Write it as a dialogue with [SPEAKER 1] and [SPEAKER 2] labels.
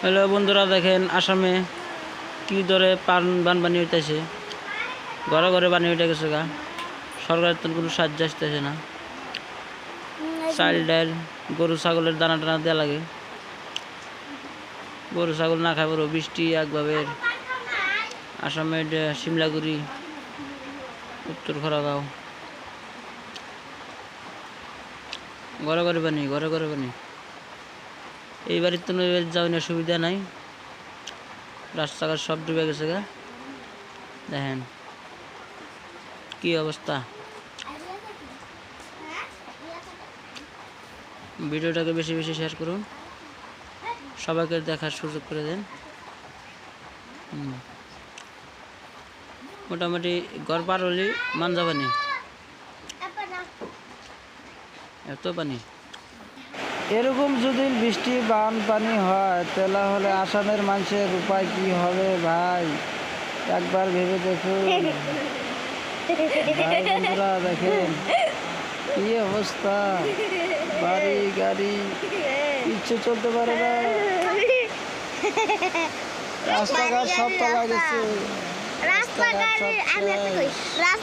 [SPEAKER 1] Hello বন্ধুরা, দেখেন আসামে কি ধরে বানপানি হইতেছে। ঘরে ঘরে পানি উঠে গেছে গা। সরকারের তো কোনো সাহায্য আসতেছে না। চাল ডাল গরু ছাগলের দানা টানা দেওয়া লাগে। গরু ছাগল না খাই বড় বৃষ্টি একভাবে আসামের শিমলাগুড়ি উত্তর খড়াগাঁও ঘরে ঘরে পানি, ঘরে ঘরে পানি। এই বাড়ির তো যাওয়ার সুবিধা নাই, রাস্তাঘাট সব ডুবে গেছে গা। দেখেন কি অবস্থা। ভিডিওটাকে বেশি বেশি শেয়ার করুন, সবাইকে দেখার সুযোগ করে দেন। মোটামুটি ঘর পার হলে মানজা পানি, এত পানি। এরকম যদি বৃষ্টি বানপানি হয় তাহলে হলে আসামের মানুষের উপায় কি হবে ভাই, একবার ভেবে দেখুন। ভাই বন্ধুরা দেখেন কি অবস্থা, বাড়ি গাড়ি কিচ্ছু চলতে পারে না, রাস্তাঘাট সব তলা গেছে, রাস্তাঘাট সব